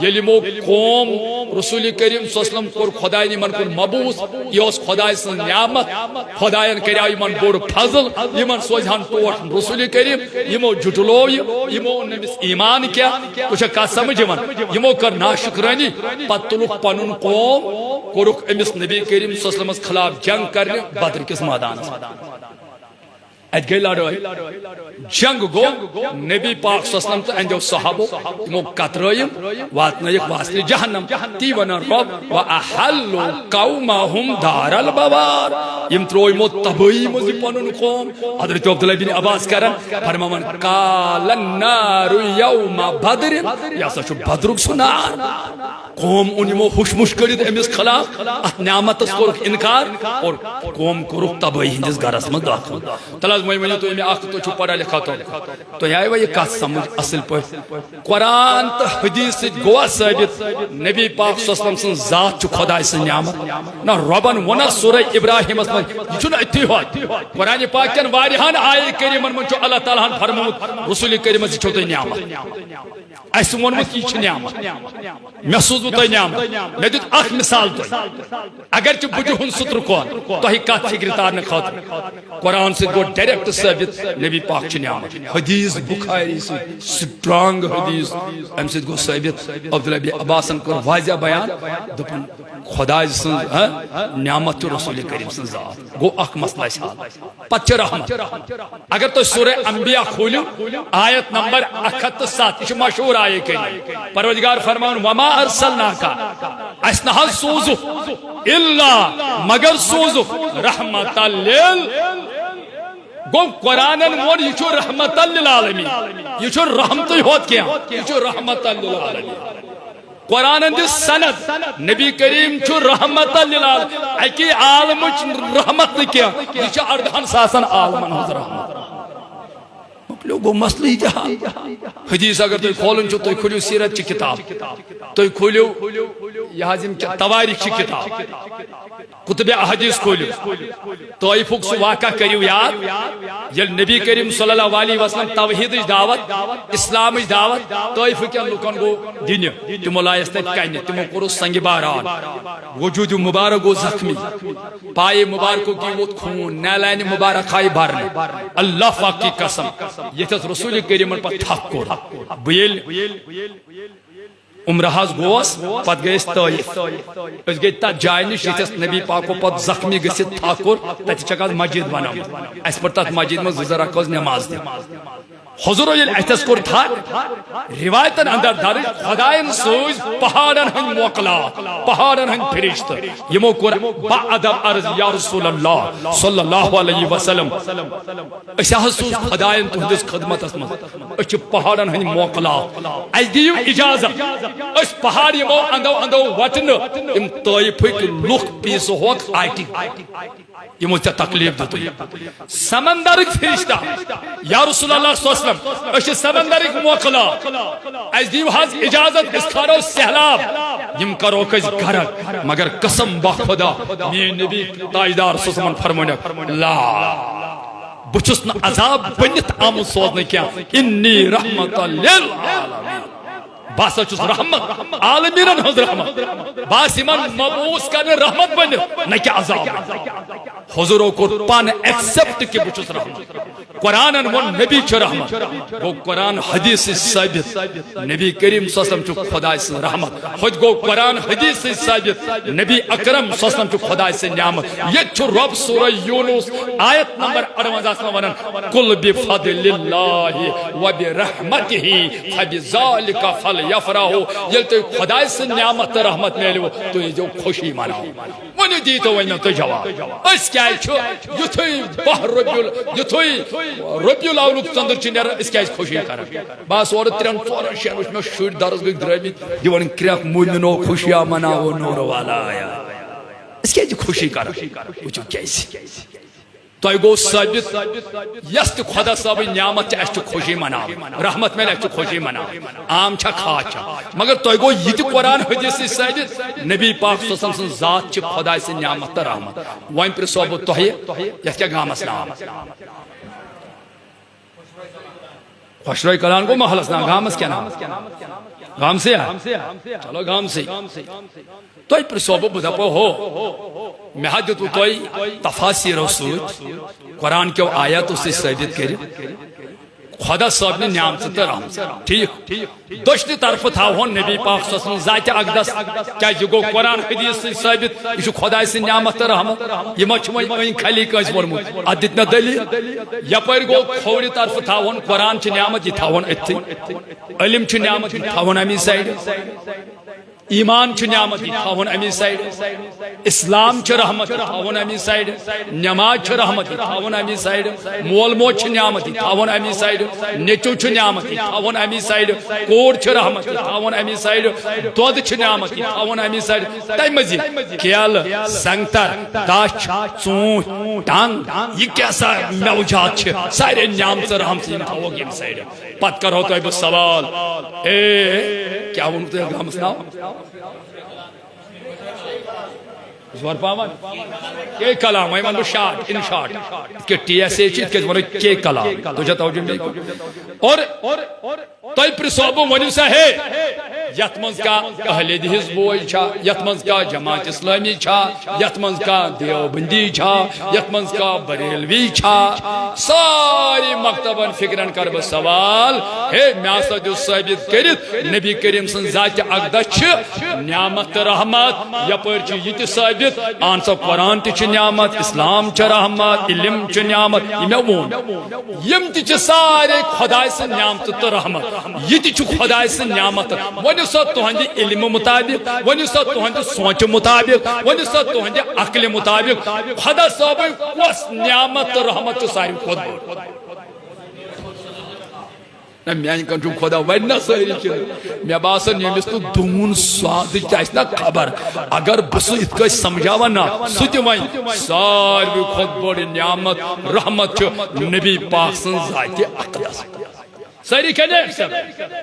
یلی مو قوم رسول کریم صلی اللہ علیہ وسلم کور خدای نیمن کور مبوس یہ اس خدای سن نعمت خدایان کریا یمن بور فضل یمن سوزہن توٹ رسول کریم یمو جٹلو یمو نمس ایمان کیا کچھ کا سمجھ من یمو کر ناشکرانی پتلوک پنن قوم کورک امس نبی کریم صلی اللہ علیہ وسلم خلاف جنگ کرنے بدر کس میدان ات گئی لڑائی جنگ گو نبی پاک صلی اللہ علیہ وسلم تو اندو صحابو تمو قطرائیم واتنائیک واسطی جہنم تی ونن رب وَأَحَلُّ قَوْمَهُمْ دَارَ الْبَوَارِ یم تروئی مو تبایی مزی پنن قوم حضرت عبداللہ بن عباس کرن فرماون قَالَ النَّارُ يَوْمَ بَدْرٍ یا سا چھو بدرک سنار قوم انمو خوش مشکلید امس خلاف ات نعمت اس کو انکار اور قوم کو رک تبایی ہندس گرس میں داخل تلاز میں تو میں آخر تو چھو پڑھا لکھا تو یہ یہ کات سمجھ اصل پر قرآن تو حدیث سے گواہ ثابت نبی پاک صلی اللہ علیہ وسلم ذات چھو خدا اس نعمت نہ ربن ونا سورہ ابراہیم اسمن یہ چھو نا اتحاد قرآن پاک کن واریہان آئے کریمن من چھو اللہ تعالیٰ فرمود رسول کریم سے چھو تو نعمت ایسے ونمت یہ چھ نعمت میں سوزو تو نعمت میں دیت اخ مثال تو اگر چھ بجو ہن ستر کون تو ہی کات فکر تارنے خاطر قرآن سے گو ڈائریکٹ ثابت نبی پاک چھ نعمت حدیث بخاری سے سٹرانگ حدیث ام سے گو ثابت عبداللہ بن عباسن کو واضح بیان دپن خدا سن نعمت رسول کریم سن ذات گو اخ مسئلہ حال پچ رحمت اگر تو سورہ انبیاء کھولو آیت نمبر 107 یہ مشہور آئے کہ پروردگار فرمان وما ارسلناکا اسنہ سوزو الا مگر سوزو رحمت لیل گو قرآن مون یہ چھو رحمت للعالمین یہ چھو رحمت ہوت کیا یہ چھو رحمت للعالمین قرآن اندس سند نبی کریم چھو رحمت للعالمین اکی عالم رحمت کیا یہ چھو اردہن ساسن عالمن حضر رحمت لوگو مسئلہ جہاں حدیث اگر تو کھولن چھو تو کھولیو سیرت چی کتاب تو کھولیو یہازم تواریخ چی کتاب کتب احادیث کھولیو طائفک سو واقع کریو یاد یل نبی کریم صلی اللہ علیہ وسلم توحید دعوت اسلام دعوت طائف کیا لکن گو دین تمو لائستت کہنے تمو کرو سنگ باران وجود مبارک و زخمی پائے مبارکوں کی وہ خون نیلین مبارک آئی بارنے اللہ فاق کی قسم یتس رسول کریم پہ تھک کور بیل عمرہس گوس پت گئے طائف اس گئی تت جائے نش یتس نبی پاکو پت زخمی گژھتھ تھک کور تتہ چھک آز مسجد بنام اس پر تت مسجد من زٕ رکعت نماز دی حضور یل اتس کور تھک روایتن اندر درج خدائن سوز پہاڑن ہند موکلا پہاڑن ہند فرشت یمو کور با ادب عرض یا رسول اللہ صلی اللہ علیہ وسلم اس سوز خدائن تہندس خدمتس من اس پہاڑن ہند موکلا اس دیو اجازت اس پہاڑ یمو اندو اندو وٹن ام طائفک لوک پیس ہوک آٹی یمو تے تکلیف دتو سمندرک فرشتہ یا رسول اللہ صلی اللہ علیہ وسلم اس سمندرک موکلا اس دیو حض اجازت اس کھارو سہلاب یم کرو کس گھرک مگر قسم با خدا میں نبی تاجدار سسمن فرمونک لا بچس نہ عذاب بنت آمد سوزنے کیا انی رحمت للعالمین باسا چس رحمت عالمین ہز رحمت باس من مبعوث کرنے رحمت بنت نہ کہ عذاب حضورو کو پان ایکسپٹ کہ بچس رحمت قرآن ون نبی چھ رحمت گو قرآن حدیث ثابت نبی کریم صلی اللہ علیہ وسلم چھ خدا سے رحمت خود گو قرآن حدیث ثابت نبی اکرم صلی اللہ علیہ وسلم چھ خدا سے نعمت یہ چھ رب سورہ یونس آیت نمبر 58 میں ونن قل بفضل اللہ وبرحمتہ فبذلک فلیفرحوا یل تو خدا سے نعمت رحمت میلو تو یہ جو خوشی مناؤ ونی دی تو ونی تو جواب اس کیا چھ یتھئی بحر یتھئی ربیع الاول چندر چنر اس کیا خوشی کر بس اور ترن ژور شین وچ میں شُر درس گئی درمی دیوان کرک مومنو خوشیاں مناو نور والا آیا اس کیا خوشی کر وچو کیسے تو گو ثابت یست خدا صاحب نعمت اس خوشی مناو رحمت میں اس خوشی مناو عام چھا خاص چھا مگر تو گو یہ قرآن حدیث ثابت نبی پاک صلی اللہ علیہ وسلم ذات چھ خدا سے نعمت رحمت وائن پر صحبت تو ہے یہ کیا گامس نام خوشروئی کلان کو محلس نام گامس کیا نام گام سے ہے چلو گام سے توی پر صحبت بدا پو ہو میں حدیث توی تفاسیر رسول قرآن کیوں آیاتوں سے ثابت کرے خدا صاحب نے نعمت تر رحمت ٹھیک دشت طرف تھا ہون نبی پاک صلی اللہ علیہ وسلم ذات اقدس کیا یہ گو قرآن حدیث سے ثابت یہ خدا سے نعمت تر رحمت یہ مچ میں خالی کس ورمت ادتنا دلیل یا پر گو کھوڑی طرف تھا ہون قرآن چ نعمت یہ تھا ہون اتھی علم چ نعمت یہ تھا ہون امی سائیڈ ایمان چھ نعمت تھاون امی سائیڈ اسلام چھ رحمت تھاون امی سائیڈ نماز چھ رحمت تھاون امی سائیڈ مول موج چھ نعمت تھاون امی سائیڈ نیچو چھ نعمت تھاون امی سائیڈ کوڑ چھ رحمت تھاون امی سائیڈ دود چھ نعمت تھاون امی سائیڈ تائی مزید کیل سنگتر داش ژوٗنٛٹھ ٹنگ یہ کیسا موجات چھ سارے نعمت رحمت تھاو امی سائیڈ پت کرو تو بہ سوال کیا ون تو گامس ناو زور پاون کے کلام ہے من شارٹ ان شارٹ کہ ٹی ایس اے چیز کے ون کے کلام تو جتا ہو اور توئی پر صوبو ونیو سا ہے یتمنز کا اہل حزب بوئی چھا یتمنز کا جماعت اسلامی چھا یتمنز کا دیوبندی چھا یتمنز کا بریلوی چھا ساری مکتبن فکرن کر بس سوال ہے میاسا جو ثابت کرت نبی کریم سن ذات اقدس چھ نعمت رحمت یا پر چھ یہ ثابت آنسا قرآن تی چھ نعمت اسلام چھ رحمت علم چھ نعمت یہ وون یم تی چھ سارے خدا سے نعمت تو رحمت یہ تی چھ خدا سے نعمت ونیو سا تہندی علم مطابق ونیو سا تہندی سوچ مطابق ونیو سا تہندی عقل مطابق خدا صاحب کس نعمت رحمت چھ ساری خود بول میان کنچو خدا ورنہ ساری چیز میں باسن یمس تو دون سواد چاہیس نا خبر اگر بسو اتکا سمجھاوا نا سوچ وائن ساری خود بڑی نعمت رحمت چھ نبی پاک سن ذات اقدس ساری کہنے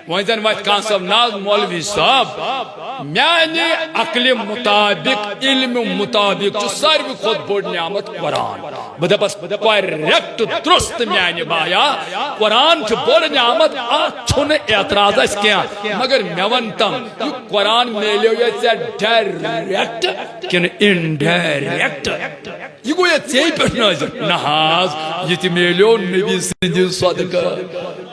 وائن وائن کان صاحب ناز مولوی صاحب میانی عقل مطابق علم مطابق چھ ساری خود بڑی نعمت قرآن بدا بس ریکٹ درست میانی بایا قرآن چھ بڑی نعمت چھونے اعتراض اس کیا مگر میون تم یہ قرآن میلیو یہ ڈائریکٹ کن انڈائریکٹ یہ گو یہ ژے پہ نظر نہ حظ یہ میلیو نبی سند صدقہ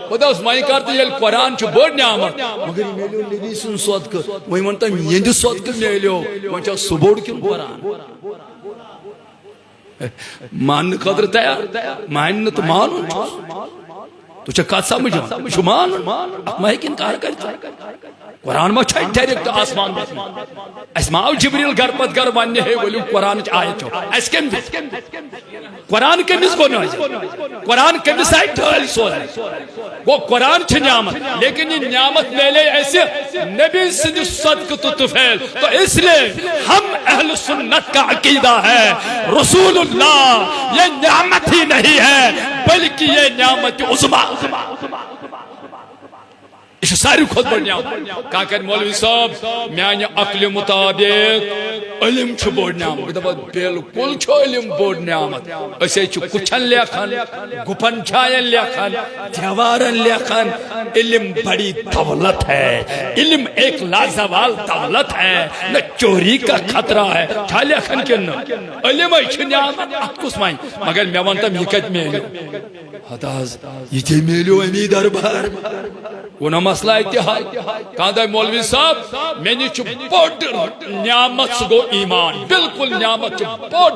خدا مائی کرتے یل قرآن بڑ نعمت مگر یہ میلیو نبی سن صدقہ وہی ونتا یہ صدقہ میلیو وہ سہ بوڑ کن قرآن مان خطر تیار مان تو مان تو کت سمجھ مان ما انکار کر قرآن ما ڈائریکٹ آسمان اس ما آو جبریل گر پت گر ون ہے ولو قرآن آیت اس کم دس قرآن کمس گو قرآن کمس آئی ڈھل سوز گو قرآن چھ نعمت لیکن یہ نعمت میلے ایسے نبی سند صدق تو طفیل تو اس لیے ہم اہل سنت کا عقیدہ ہے رسول اللہ یہ نعمت ہی نہیں ہے بلکہ یہ نعمت عظما یہ ساری خود بڑھ نعمت کہا کہ مولوی صاحب میانہ عقل مطابق علم چھ بوڑ نعمت بالکل چھ علم بوڑ نعمت اسے چھ کچھن لیکھن گپن چھائن لیکھن دیوارن لیکھن علم بڑی دولت ہے علم ایک لازوال دولت ہے نہ چوری کا خطرہ ہے چھا لیکھن کن علم چھ نعمت کس مائن مگر میں ونتم یہ کت میلیو حداز یہ تے میلیو امی دربار وہ مسئلہ اتحاد کہاں مولوی صاحب میں نے بڑ نعمت سگو ایمان بالکل نعمت بڑ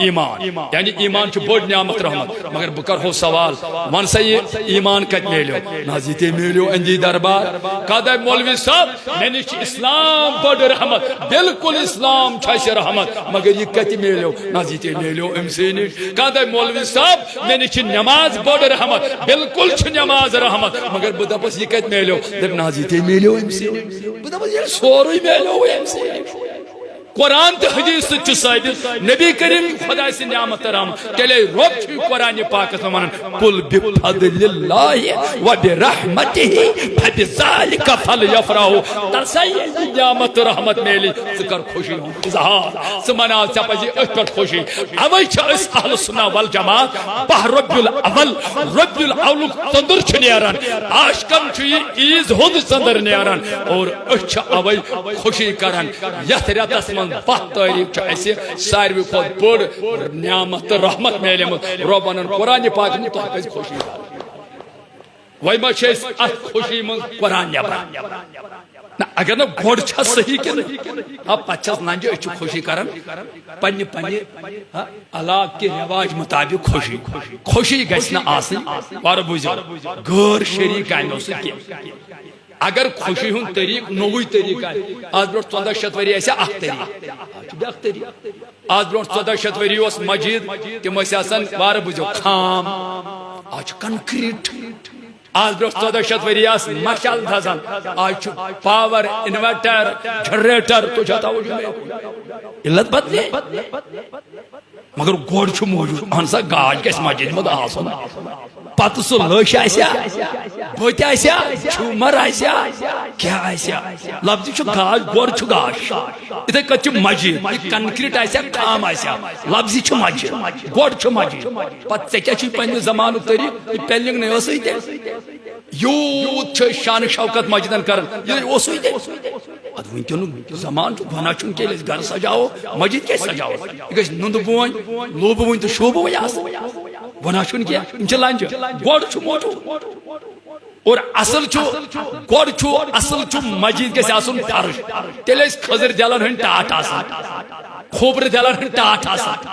ایمان یعنی ایمان چھ بڑ نعمت رحمت مگر بکر ہو سوال ون سا یہ ایمان کت میلیو نازیتے میلیو اندی دربار کہا مولوی صاحب میں نے اسلام بڑ رحمت بالکل اسلام چھائش رحمت مگر یہ کت میلیو نازیتے میلیو امسینی کہا مولوی صاحب میں نے نماز بڑ رحمت بالکل چھ نماز رحمت مگر بدا پس یہ کت میلیو دب نازیتے میلیو امسینی بدا پس یہ سوری میلیو امسینی قرآن تو حدیث سے ثابت نبی کریم خدا سے نعمت رحم کلے رب چھ قرآن پاک میں قل بفضل اللہ و برحمتہ فبذلک فلیفرحوا ترسائی نعمت رحمت میلی ذکر خوشی اظہار سمنا چپجی اکر خوشی اوی چھ اس اہل سنہ والجماعت بہ رب الاول رب الاول صدر چھ نیران آشکم چھ عیز ہند صدر نیران اور اچھ اوی خوشی کرن یت رتس من بہت تاریخ ایسے ساروی خود بڑ نعمت رحمت میلے ربن قرآن پاک متحفظ خوشی وی ما چیز ات خوشی من قرآن نبر اگر نا گوڑ چھا صحیح کی اب پچھس نانجے اچھو خوشی کرن پنی پنی علاق کے رواج مطابق خوشی خوشی گھسنا آسن وارو بوزیو غیر شریک آئینو سے کیا اگر خوشی ہوں طریق نووی طریق ہے آج بروٹ 14 شتوری ایسا اخ طریق آج بروٹ 14 شتوری اس مجید کہ مسیاسن وار بوزیو خام آج کنکریٹ آج بروٹ 14 شتوری اس مشال دھزن آج پاور انورٹر جنریٹر تو جاتا ہو جو علت بدلے مگر گوڑ چھو موجود ہنسا گاج کس مجید مد آسونا پتہ سو لش آسیا بوت آسیا چھومر آسیا کیا آسیا لفظ چھ گاش گوڑ چھ گاش اتھے کچھ مسجد کنکریٹ آسیا خام آسیا لفظ چھ مسجد گوڑ چھ مسجد پتہ کیا چھ پنہ زمانہ طریق یہ پیلنگ نہیں ہو سکتے یوت چھ شان شوکت مسجدن کرن یہ ہو سکتے اد ونکن زمان چھ گنا چھ کے گھر سجاؤ مسجد کے سجاؤ گژھ نند بون لوب ون تو شوب ون آس ونا چھن کیا انچ لانج گوڑ چھ موجود اور اصل چھ گوڑ چھ اصل چھ مسجد کے آسن فرش تیل خضر جلن ہن ٹاٹ آسان کھوبر جلن ہن ٹاٹ آسان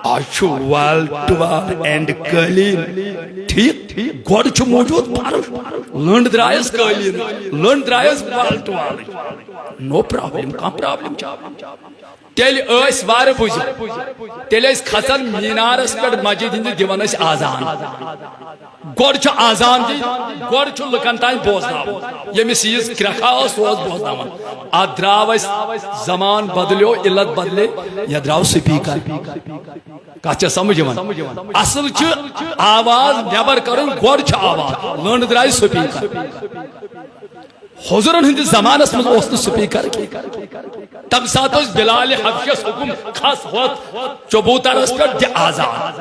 آج چھ وال ٹوال اینڈ قالین ٹھیک گوڑ چھ موجود فرش لنڈ درائس قالین لنڈ درائس وال ٹوال نو پرابلم کم پرابلم تیل ایس وار بوزی تیل ایس کھسن مینارس پر مسجد ہند دیوان اس آزان گوڑ چھ آزان دی گوڑ چھ لکن تائیں بوزناو یمی سیز کرکھا اس روز بوزناو آد دراو اس زمان بدلیو علت بدلے یا دراو سپیکر کہا سمجھ من اصل چھ آواز نیبر کرن گوڑ چھ آواز لنڈ درائی سپیکر حضورن ہند زمانس من اوسن سپیکر کی تم ساتھ اس بلال حبشس حکم خاص ہوت چبوترس پر دی آزاد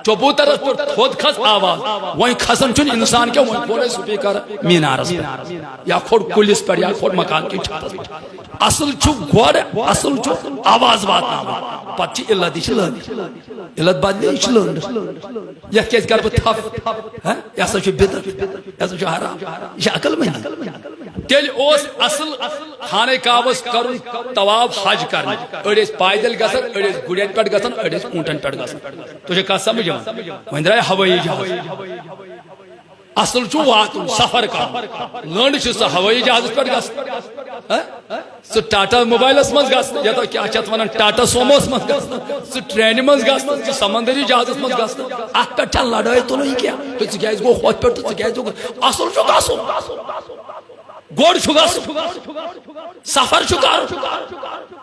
چبوترس پر خود خاص آواز وہیں خسن چن انسان کے وہیں پورے سپیکر مینارس پر یا کھوڑ پولیس پر یا کھوڑ مکان کی چھت پر اصل گوڑ اصل آواز واتنا پتہ علت یہ لٲنڈ علت بدل یہ لٲنڈ یہ کیٛازِ کر بہٕ تھپ یہ ہسا بدعت یہ ہسا حرام یہ عقل مندی تیل اوس اصل خانہ کعبس کرن طواف حج کرنے اڑ پائدل گژھان اڑ گڑین پہ گژھان اڑ اونٹن پہ گژھان تو کت سمجھ وۄنۍ درٛاے ہوٲیی جہاز اصل واتن سفر کر لنڈ سہ ہوٲیی جہازس پہ گژھان سہ ٹاٹا موبائلس مز گژھان یا کیا چھ ونان ٹاٹا سوموس مز گژھان سہ ٹرینہِ منٛز گژھان سہ سمندری جہازس مز گژھان اتھ پہ چھا لڑٲے تُلٕنۍ کینٛہہ ژٕ کیٛازِ گوٚو ہوٚتھ پٮ۪ٹھ تہٕ ژٕ کیٛازِ گوٚو اصل گژھُن گوڑ سفر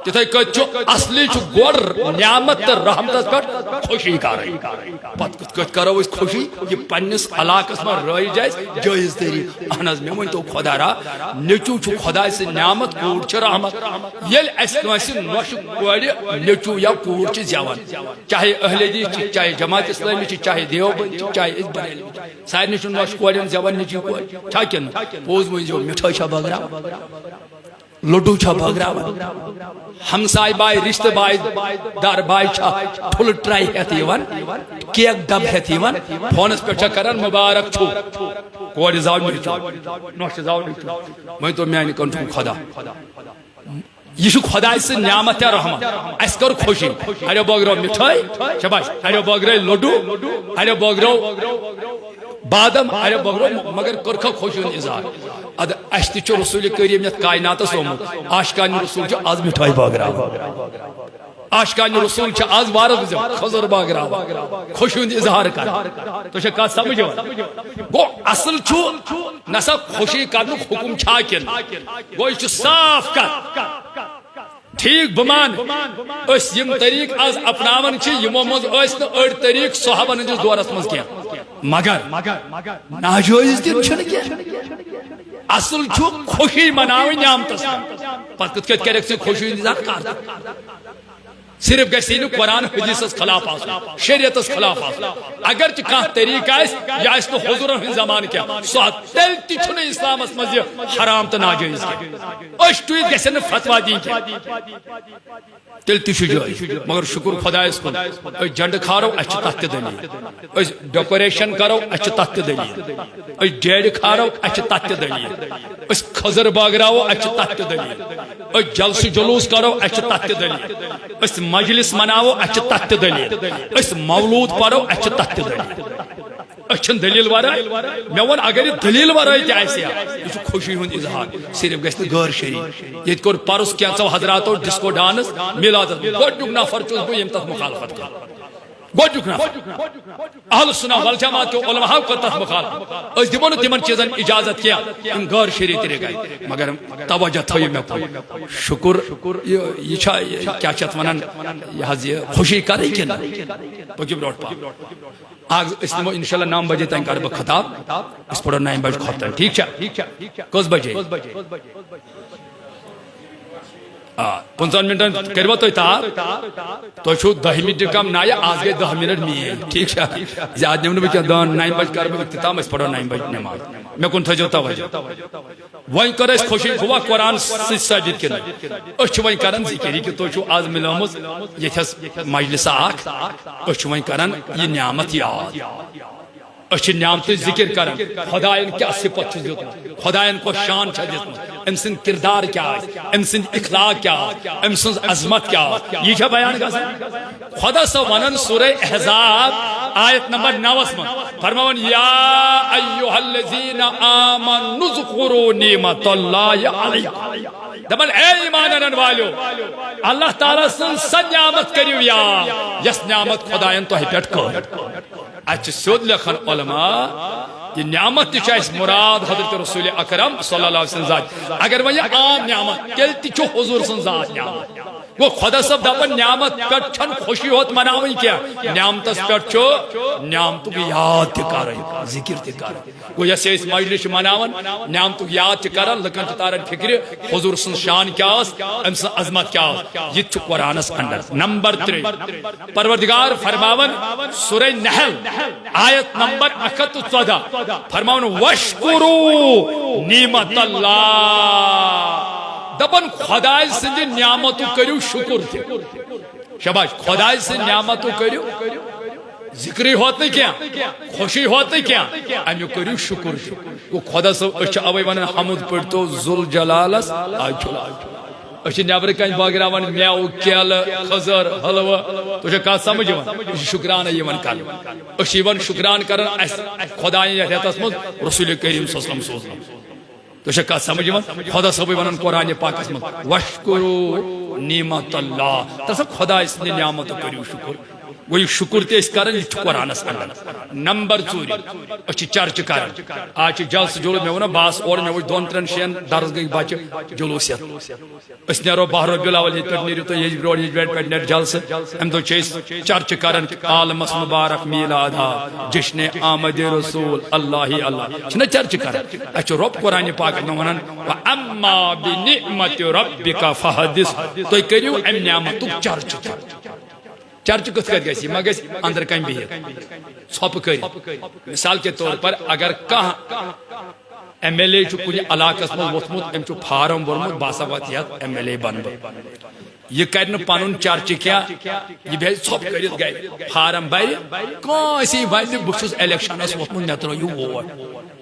تتھے کت اصلی گوڑ نعمت تو رحمت پہ خوشی کر پتہ کت کت کرو خوشی یہ پنس علاقس میں رائج جائز طریقہ اہن حظ مے ون تو خدا را نیچو خدا سے نعمت کوڑ رحمت یل اس نوش کوڑ نیچو یا کوڑ زیوان چاہے اہل حدیث چاہے جماعت اسلامی چاہے دیوبند چاہے سارے نوش کوڑ زیوان نیچو کوڑ چھا کن پوز مجھے مٹھائی چھا بغرا لڈو چھا بغرا ہمسائے بائی رشتہ بائی دار بائی چھا پھل ٹرائی ہیت یوان کیک ڈب ہیت یوان فونس پہ چھا کرن مبارک چھو کوڑ زاو نیچو نوش زاو نیچو میں تو میانی کن چھو خدا یہ خدا سے نعمت رحمت اس کر خوشی ہریو بغرو مٹھائی شباش ہریو بغرو لڈو ہریو بغرو بادم ارے بغرو مگر کرکھا خوشی ہند اظہار اد اس تہ رسول کریم یت کائنات سومت عاشقان رسول آز مٹھائی بغرا عاشقان رسول آز وارد خضر بغرا خوشی ہند اظہار کر تو کت سمجھ گو اصل نسا خوشی کرن حکم چھا کن گو یہ صاف کر ٹھیک بمان اس یم طریق آز اپناون یمو مز اڑ طریق صحابن ہندس دورس مز کی مگر ناجائز تم کی اصل خوشی مناو نعمتس پتہ کت کر خوشی کر صرف گھس قرآن حدیث خلاف شریعت خلاف اگر کھانا طریقہ یہ حضور ہند زمان کیا سو تیل تہ اسلام مز حرام تو ناجائز کی گھن فتوا دین تیل تہ جائز مگر شکر خدایس کن جنڈ کھارو اس تک دلیل ڈیکوریشن کرو اس تک دلیل ڈیڈ کھارو اس تک دلیل خضر باغراو اس تک دلیل جلس جلوس کرو اس تک دلیل مجلس مناو اس تک دلیل اس مولود پڑھو اس تک دلیل اچھن دلیل ورائے میں ون اگر یہ دلیل ورائے تہ آسیا یہ خوشی ہند اظہار صرف گھس غیر شریف یہ کور پرس کینچو حضراتو ڈسکو ڈانس میلاد گۄڈنیُک نفر چھُس بہٕ ییٚمۍ تتھ مخالفت کٔر گۄڈنیُک نفر اہل سنہ والجماعت کے علماء کٔر تتھ مخالفت أسۍ دِمو نہٕ تِمن چیٖزن اجازت کینٛہہ یِم غیر شرعی طریقہٕ مگر توجہ تھٲیِو مےٚ کُن شکر یہ چھا کیا چھِ اتھ ونان یہ حظ یہ خوشی کرٕنۍ کِنہٕ پٔکِو برونٛٹھ پہن آج اس نمو انشاءاللہ 9 بجے تین کر خطاب اس پڑھو 9 بجے خطاب ٹھیک چھا کس بجے 15 منٹ کرو تو تو چھو 10 منٹ کم نایا آج گئے 10 منٹ میل ٹھیک چھا زیادہ نمو کیا 9 بجے کر اختتام اس پڑھو 9 بجے نماز میں کن تھا جو توجہ وہیں کر اس خوشی ہوا قرآن سے ثابت کرنا اس چھو وہیں کرن ذکری کہ تو چھو آج ملومز یہ تھا مجلس آکھ اس چھو وہیں کرن یہ نعمت یاد اچھ نعمت ذکر کرن خدایان کیا صفت چھو دیتا خدایان کو شان چھو دیتا امسن کردار کیا ہے امسن اخلاق کیا ہے امسن عظمت کیا ہے یہ کیا بیان کرتا خدا سا ونن سورہ احزاب آیت نمبر 9 میں فرماون یا ایوہ الذین آمنوا اذکروا نعمت اللہ علیکم دبن اے ایمان انن والو اللہ تعالیٰ سن سن نعمت کریو یا یس نعمت خدایان تو ہی پیٹ کر اچھ سود لکھن علماء یہ نعمت تیچا اس مراد حضرت رسول اکرم صلی اللہ علیہ وسلم ذات اگر وہ یہ عام نعمت تیل تیچو حضور سن ذات نعمت وہ خدا سب دپن نعمت پر چھن خوشی ہوت مناوئی کیا نعمت پر چھو نعمت کی یاد تکا رہی ذکر تکا رہی وہ جیسے اس مجلس مناون نعمت کی یاد تکا رہا لکن تتارن فکر حضور سن شان کیا اس امس عظمت کیا اس یہ چھو قرآن اس اندر نمبر 3 پروردگار فرماون سورہ نحل آیت نمبر 14 فرماون وشکرو نعمت اللہ دپن خدائے سند نعمتو کرو شکر تہ شباش خدائے سند نعمتو کرو ذکری ہوت نہیں کیا خوشی ہوت نہیں کیا امیو کرو شکر تہ گو خدا صاحب اوے ون حمد پڑتو ذل جلالس اچھے نبر کن بٲگراوان میو کیل خضر حلوہ تو کت سمجھ شکرانہ کر شکران کران خدائن رتس مز رسول کریم صلی اللہ علیہ وسلم سوزن تو کت سمجھ خدا صاحب ونان قرآن پاکس مز وشکرو نعمت اللہ تس خدا سند نعمت کرو شکر وہ شکر تہ کران یہ قرآنس اندر نمبر 4 اچھے چرچ کران آج جلس جلوس مے ون باس اور مے وچ 2-3 شین درس گئی بچہ جلوس اس نیرو باہ ربیع الاول یہ پہ نیرو تو یہ برو یہ پہ نیٹ جلس ام دو چیز چرچ کران عالمس مبارک میلاد جشن آمد رسول اللہ اللہ چھنا چرچ کران اچھے رب قرآن پاک میں ونان واما بنعمت ربک فحدث تو کریو ام نعمت چرچ چرچ کت کت گی ما گی اندر کن بہت ھپ کر مثال کے طور پر اگر کھانا ایم ایل اے کن علاقس مز ووتمت ام فارم بھرمت باسا وات یہ ایم ایل اے بن یہ کر پن چرچ کیا یہ بہت ھپ کر گھر فارم بھر کانسی ون بہت الیکشنس ووتمت مے ترٛٲیِو ووٹ